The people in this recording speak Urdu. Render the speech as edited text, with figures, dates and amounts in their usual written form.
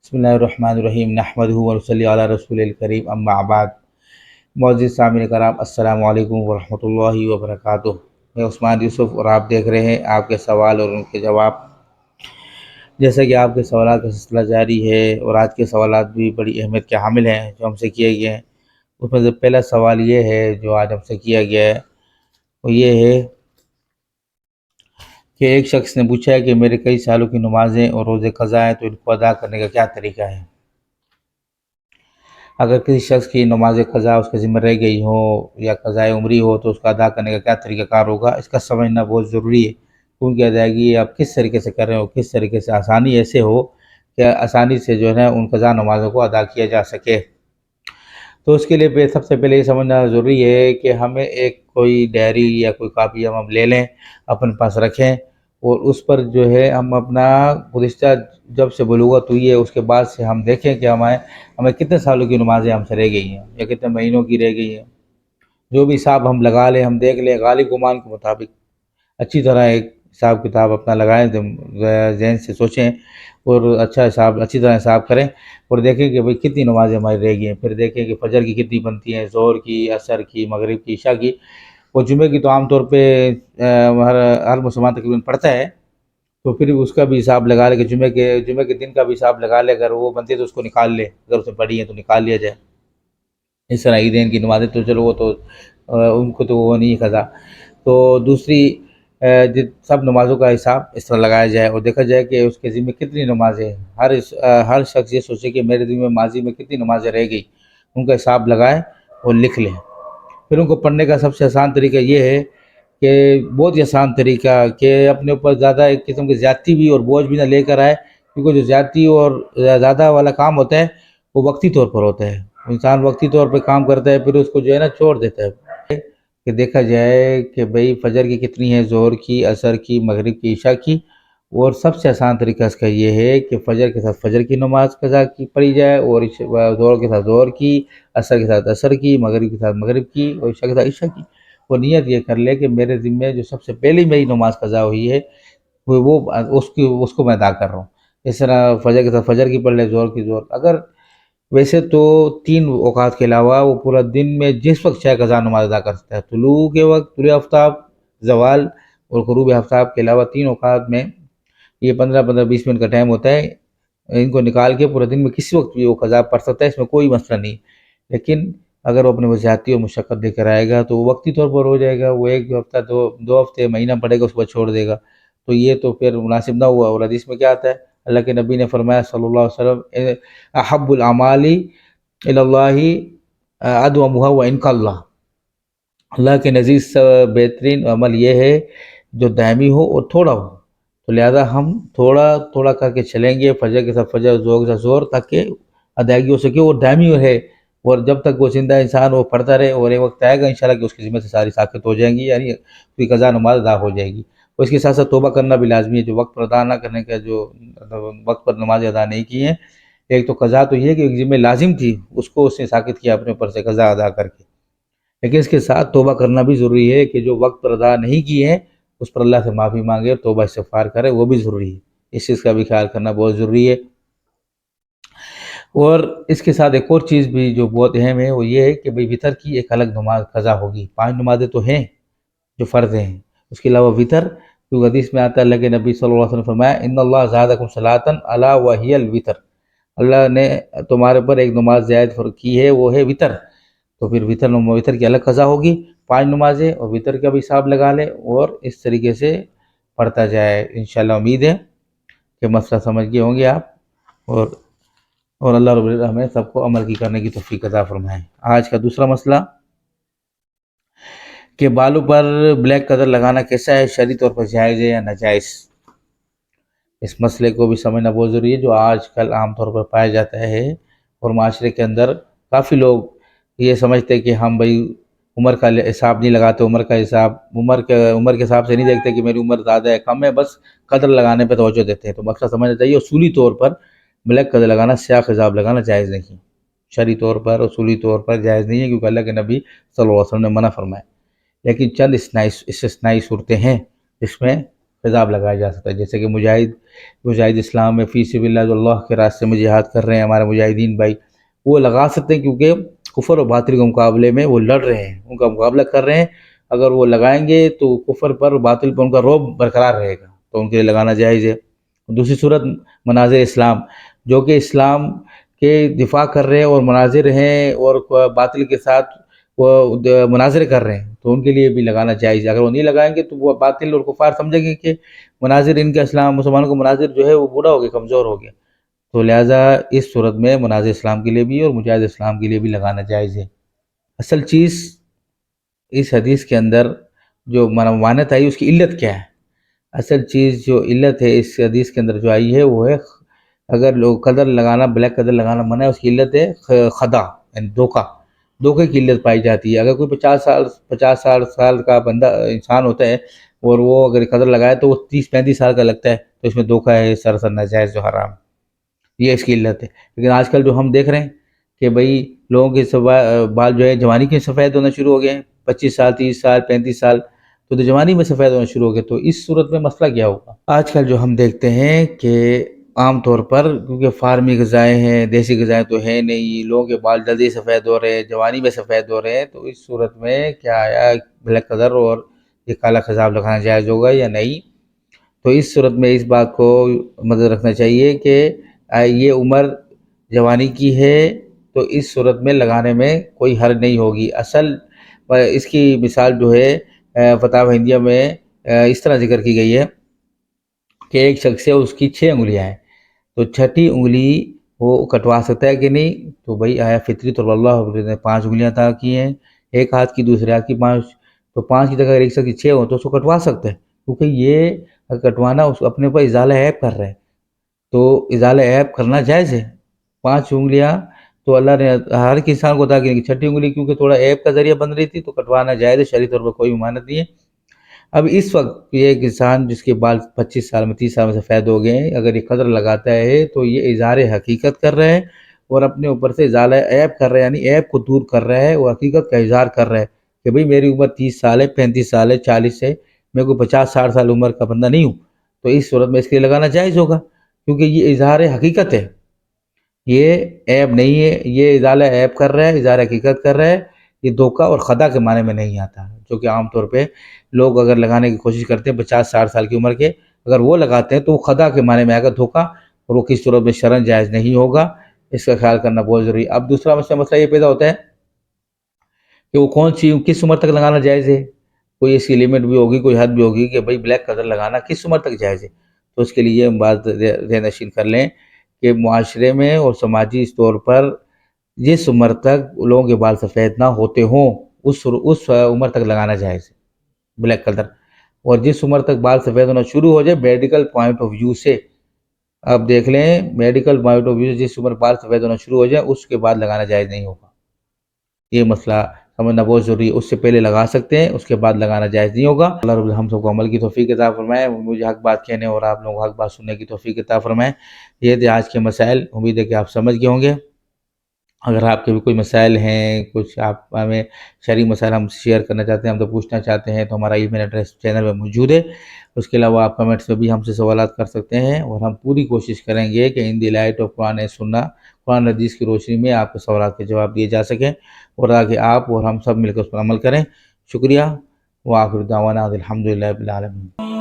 بسم اللہ الرحمن الرحیم نحمدہ ونصلی علی رسول الکریم اما بعد۔ معزز سامعین کرام، السلام علیکم ورحمۃ اللہ وبرکاتہ۔ میں عثمان یوسف اور آپ دیکھ رہے ہیں آپ کے سوال اور ان کے جواب۔ جیسا کہ آپ کے سوالات کا سلسلہ جاری ہے اور آج کے سوالات بھی بڑی اہمیت کے حامل ہیں جو ہم سے کیے گئے ہیں۔ اس میں سے پہلا سوال یہ ہے جو آج ہم سے کیا گیا ہے، وہ یہ ہے کہ ایک شخص نے پوچھا ہے کہ میرے کئی سالوں کی نمازیں اور روزے قضا ہیں، تو ان کو ادا کرنے کا کیا طریقہ ہے؟ اگر کسی شخص کی نماز قضا اس کے ذمہ رہ گئی ہو یا قضائے عمری ہو تو اس کا ادا کرنے کا کیا طریقہ کار ہوگا، اس کا سمجھنا بہت ضروری ہے۔ ان کی ادائیگی آپ کس طریقے سے کر رہے ہو، کس طریقے سے آسانی ایسے ہو کہ آسانی سے جو ہے ان قضا نمازوں کو ادا کیا جا سکے۔ تو اس کے لیے سب سے پہلے یہ سمجھنا ضروری ہے کہ ہمیں ایک کوئی ڈائری یا کوئی کاپی ہم لے لیں، اپنے پاس رکھیں، اور اس پر جو ہے ہم اپنا گزشتہ جب سے بلوغت ہوئی ہے اس کے بعد سے ہم دیکھیں کہ ہمیں کتنے سالوں کی نمازیں ہم سے رہ گئی ہیں یا کتنے مہینوں کی رہ گئی ہیں۔ جو بھی حساب ہم لگا لیں، ہم دیکھ لیں غالب گمان کے مطابق، اچھی طرح ایک حساب کتاب اپنا لگائیں، ذہن سے سوچیں اور اچھی طرح حساب کریں اور دیکھیں کہ بھئی کتنی نمازیں ہماری رہ گئی ہیں۔ پھر دیکھیں کہ فجر کی کتنی بنتی ہیں، ظہر کی، عصر کی، مغرب کی، عشاء کی، اور جمعہ کی تو عام طور پہ ہر مسلمان تقریباً پڑھتا ہے، تو پھر اس کا بھی حساب لگا لے کہ جمعہ کے دن کا بھی حساب لگا لے، اگر وہ بنتی ہے تو اس کو نکال لے، اگر اسے پڑھی ہے تو نکال لیا جائے۔ اس طرح عیدین کی نمازیں تو چلو وہ تو ان کو تو وہ نہیں قضا، تو دوسری سب نمازوں کا حساب اس طرح لگایا جائے اور دیکھا جائے کہ اس کے ذمہ کتنی نمازیں ہیں۔ ہر شخص یہ سوچے کہ میرے ذمہ ماضی میں کتنی نمازیں رہ گئی، ان کا حساب لگائیں اور لکھ لیں۔ پھر ان کو پڑھنے کا سب سے آسان طریقہ یہ ہے کہ بہت ہی آسان طریقہ کہ اپنے اوپر زیادہ ایک قسم کی زیادتی بھی اور بوجھ بھی نہ لے کر آئے، کیونکہ جو زیادتی اور زیادہ والا کام ہوتا ہے وہ وقتی طور پر ہوتا ہے۔ انسان وقتی طور پہ کام کرتا ہے، پھر اس کو جو ہے نا چھوڑ دیتا ہے کہ دیکھا جائے کہ بھئی فجر کی کتنی ہے، ظہر کی، عصر کی، مغرب کی، عشاء کی، اور سب سے آسان طریقہ اس کا یہ ہے کہ فجر کے ساتھ فجر کی نماز قضا کی پڑھی جائے، اور ظہر کے ساتھ ظہر کی، عصر کے ساتھ عصر کی، مغرب کے ساتھ مغرب کی، اور عشاء کے ساتھ عشاء کی۔ وہ نیت یہ کر لے کہ میرے ذمہ جو سب سے پہلی میری نماز قضا ہوئی ہے وہ اس کو میں ادا کر رہا ہوں۔ اس طرح فجر کے ساتھ فجر کی پڑھ لے، ظہر کی ظہر۔ اگر ویسے تو 3 اوقات کے علاوہ وہ پورا دن میں جس وقت چاہے قضا نماز ادا کر سکتا ہے۔ طلوع کے وقت، طلوع آفتاب، زوال اور غروب آفتاب کے علاوہ 3 اوقات میں یہ 15-20 منٹ کا ٹائم ہوتا ہے، ان کو نکال کے پورے دن میں کسی وقت بھی وہ قضا پڑھ سکتا ہے، اس میں کوئی مسئلہ نہیں۔ لیکن اگر وہ اپنے زیادتی اور مشقت لے کر آئے گا تو وہ وقتی طور پر ہو جائے گا، وہ ایک ہفتہ 2 ہفتے مہینہ پڑے گا، اس کو چھوڑ دے گا، تو یہ تو پھر مناسب نہ ہوا۔ اور حدیث میں کیا آتا ہے، اللہ کے نبی نے فرمایا صلی اللہ علیہ وسلم، احب الاعمال الی اللہ ادومها وان قل، اللہ کے نزدیک بہترین عمل یہ ہے جو دائمی ہو اور تھوڑا ہو، تو لہذا ہم تھوڑا تھوڑا کر کے چلیں گے، فجر کے ساتھ فجر، ظہر کے ساتھ ظہر، تاکہ ادائیگی ہو سکے اور دائمی رہے، اور جب تک وہ زندہ انسان وہ پڑھتا رہے، اور ایک وقت آئے گا انشاءاللہ کہ اس کی ذمہ سے ساری ساقط ہو جائیں گی، یعنی کوئی قضا نماز ادا ہو جائے گی۔ اور اس کے ساتھ ساتھ توبہ کرنا بھی لازمی ہے، جو وقت پر ادا نہ کرنے کا، جو وقت پر نماز ادا نہیں کی ہیں۔ ایک تو قضا تو یہ ہے کہ ایک ذمہ لازم تھی، اس کو اس نے ساقط کیا اپنے اوپر سے قضا ادا کر کے، لیکن اس کے ساتھ توبہ کرنا بھی ضروری ہے کہ جو وقت پر ادا نہیں کی ہے اس پر اللہ سے معافی مانگے اور توبہ استغفار کرے، وہ بھی ضروری ہے۔ اس چیز کا بھی خیال کرنا بہت ضروری ہے۔ اور اس کے ساتھ ایک اور چیز بھی جو بہت اہم ہے، وہ یہ ہے کہ بھئی وطر کی ایک الگ نماز قضا ہوگی۔ 5 نمازیں تو ہیں جو فرض ہیں، اس کے علاوہ وطر، تو حدیث میں آتا ہے، اللہ کے نبی صلی اللہ علیہ وسلم نے فرمایا ان اللہ زادکم صلاۃ الا وہی الوتر، اللہ نے تمہارے پر ایک نماز زائد کی ہے، وہ ہے وطر، تو پھر وطر کی الگ قضا ہوگی، 5 نمازیں، اور وطر کا بھی حساب لگا لے اور اس طریقے سے پڑھتا جائے۔ انشاءاللہ امید ہے کہ مسئلہ سمجھ گئے ہوں گے آپ، اور اللہ رب العزت ہمیں سب کو عمل کی کرنے کی توفیق عطا فرمائے۔ آج کا دوسرا مسئلہ کہ بالوں پر بلیک کلر لگانا کیسا ہے، شرعی طور پر جائز ہے یا ناجائز؟ اس مسئلے کو بھی سمجھنا بہت ضروری ہے، جو آج کل عام طور پر پایا جاتا ہے، اور معاشرے کے اندر کافی لوگ یہ سمجھتے ہیں کہ ہم بھئی عمر کا حساب نہیں لگاتے، عمر کے حساب سے نہیں دیکھتے کہ میری عمر زیادہ ہے کم ہے، بس قدر لگانے پہ توجہ دیتے ہیں۔ تو مسئلہ سمجھنا چاہیے، اصولی طور پر بلیک قدر لگانا، سیاہ حجاب لگانا جائز نہیں، شرعی طور پر، اصولی طور پر جائز نہیں ہے، کیونکہ اللہ کے نبی صلی اللہ علیہ وسلم نے منع فرمایا۔ لیکن چند استثنائی صورتیں ہیں جس میں خضاب لگایا جا سکتا ہے، جیسے کہ مجاہد اسلام میں فی سبیل اللہ جو اللہ کے راستے میں جہاد کر رہے ہیں ہمارے مجاہدین بھائی، وہ لگا سکتے ہیں، کیونکہ کفر و باطل کے مقابلے میں وہ لڑ رہے ہیں، ان کا مقابلہ کر رہے ہیں۔ اگر وہ لگائیں گے تو کفر پر اور باطل پر ان کا رعب برقرار رہے گا، تو ان کے لیے لگانا جائز ہے۔ دوسری صورت مناظر اسلام، جو کہ اسلام کے دفاع کر رہے ہیں اور مناظر ہیں اور باطل کے ساتھ وہ مناظر کر رہے ہیں، تو ان کے لیے بھی لگانا جائز ہے۔ اگر وہ نہیں لگائیں گے تو وہ باطل اور کفار سمجھیں گے کہ مناظر ان کا اسلام مسلمانوں کا مناظر جو ہے وہ بوڑھا ہو گیا، کمزور ہو گیا، تو لہٰذا اس صورت میں مناظر اسلام کے لیے بھی اور مجاہد اسلام کے لیے بھی لگانا جائز ہے۔ اصل چیز اس حدیث کے اندر جو ممانعت آئی اس کی علت کیا ہے؟ اصل چیز جو علت ہے اس حدیث کے اندر جو آئی ہے وہ ہے، اگر لوگ قدر لگانا، بلیک قدر لگانا منع ہے، اس کی علت ہے خدا، یعنی دھوکے کی علت پائی جاتی ہے۔ اگر کوئی 50 سال کا بندہ انسان ہوتا ہے اور وہ اگر قدر لگائے تو وہ 30-35 سال کا لگتا ہے، تو اس میں دھوکہ ہے، سراسر ناجائز جو حرام، یہ اس کی علت ہے۔ لیکن آج کل جو ہم دیکھ رہے ہیں کہ بھئی لوگوں کے بال جو ہے جوانی کے سفید ہونا شروع ہو گئے ہیں، 25 سال 30 سال 35 سال، تو جوانی میں سفید ہونا شروع ہو گئے، تو اس صورت میں مسئلہ کیا ہوگا؟ آج کل جو ہم دیکھتے ہیں کہ عام طور پر کیونکہ فارمی غذائیں ہیں، دیسی غذائیں تو ہے نہیں، لوگوں کے بال جلدی سفید ہو رہے ہیں، جوانی میں سفید ہو رہے ہیں، تو اس صورت میں کیا آیا بلیک قدر اور یہ کالا خضاب لگانا جائز ہوگا یا نہیں؟ تو اس صورت میں اس بات کو مد رکھنا چاہیے کہ یہ عمر جوانی کی ہے، تو اس صورت میں لگانے میں کوئی حرج نہیں ہوگی۔ اصل اس کی مثال جو ہے فتاوی ہندیہ میں اس طرح ذکر کی گئی ہے کہ ایک شخص سے اس کی 6 انگلیاں ہیں، تو چھٹی انگلی وہ کٹوا سکتا ہے کہ نہیں؟ تو بھئی آیا فطری طور پر اللہ نے 5 انگلیاں عطا کی ہیں، ایک ہاتھ کی دوسرے ہاتھ کی 5، تو 5 کی جگہ اگر ایک شخص کی 6 ہو تو اس کو کٹوا سکتے ہیں، کیونکہ یہ کٹوانا اس اپنے پر ازالہ عیب کر رہے ہیں، تو ازالہ عیب کرنا جائز ہے۔ 5 انگلیاں تو اللہ نے ہر ایک انسان کو عطا کی، چھٹی انگلی کیونکہ تھوڑا عیب کا ذریعہ بن رہی تھی تو کٹوانا جائز ہے، شرعی طور پر کوئی ممانعت نہیں ہے۔ اب اس وقت یہ ایک انسان جس کے بال 25 سال میں 30 سال میں سفید ہو گئے ہیں، اگر یہ قدر لگاتا ہے تو یہ اظہار حقیقت کر رہا ہے اور اپنے اوپر سے ازالہ عیب کر رہا ہے، یعنی عیب کو دور کر رہا ہے، وہ حقیقت کا اظہار کر رہا ہے کہ بھئی میری عمر 30 سال ہے، 35 سال ہے، 40 ہے، میں کوئی 50-60 سال عمر کا بندہ نہیں ہوں، تو اس صورت میں اس کے لیے لگانا جائز ہوگا، کیونکہ یہ اظہار حقیقت ہے، یہ عیب نہیں ہے، یہ ازالہ عیب کر رہا ہے، اظہار حقیقت کر رہا ہے، یہ دھوکہ اور خدا کے معنی میں نہیں آتا، جو کہ عام طور پہ لوگ اگر لگانے کی کوشش کرتے ہیں 50-60 سال کی عمر کے، اگر وہ لگاتے ہیں تو وہ خدا کے معنی میں آئے گا دھوکہ، اور وہ کس صورت میں شرعاً جائز نہیں ہوگا، اس کا خیال کرنا بہت ضروری ہے۔ اب دوسرا مسئلہ یہ پیدا ہوتا ہے کہ وہ کس عمر تک لگانا جائز ہے؟ کوئی اس کی لمٹ بھی ہوگی، کوئی حد بھی ہوگی کہ بھئی بلیک قدر لگانا کس عمر تک جائز ہے؟ تو اس کے لیے ہم بات ذہن نشین کر لیں کہ معاشرے میں اور سماجی طور پر جس عمر تک لوگوں کے بال سفید نہ ہوتے ہوں اس عمر تک لگانا جائز ہے بلیک کلر، اور جس عمر تک بال سفید ہونا شروع ہو جائے میڈیکل پوائنٹ آف ویو سے، اب دیکھ لیں میڈیکل پوائنٹ آف ویو سے جس عمر بال سفید ہونا شروع ہو جائے اس کے بعد لگانا جائز نہیں ہوگا، یہ مسئلہ سمجھنا بہت ضروری ہے۔ اس سے پہلے لگا سکتے ہیں، اس کے بعد لگانا جائز نہیں ہوگا۔ اللہ رب ہم سب کو عمل کی توفیق عطا فرمائے، مجھے حق بات کہنے اور آپ لوگوں کو حق بات سننے کی توفیق عطا فرمائے۔ یہ تھے آج کے مسائل، امید ہے کہ آپ سمجھ گئے ہوں گے۔ اگر آپ کے بھی کوئی مسائل ہیں، کچھ آپ ہمیں شرعی مسائل ہم شیئر کرنا چاہتے ہیں، ہم تو پوچھنا چاہتے ہیں، تو ہمارا ای میل ایڈریس چینل میں موجود ہے۔ اس کے علاوہ آپ کمنٹس میں بھی ہم سے سوالات کر سکتے ہیں، اور ہم پوری کوشش کریں گے کہ ان دی لائٹ آف قرآن سننا، قرآن حدیث کی روشنی میں آپ کے سوالات کے جواب دیے جا سکیں، اور تاکہ آپ اور ہم سب مل کر اس پر عمل کریں۔ شکریہ، وآخر دعوانا الحمدللہ رب العالمین۔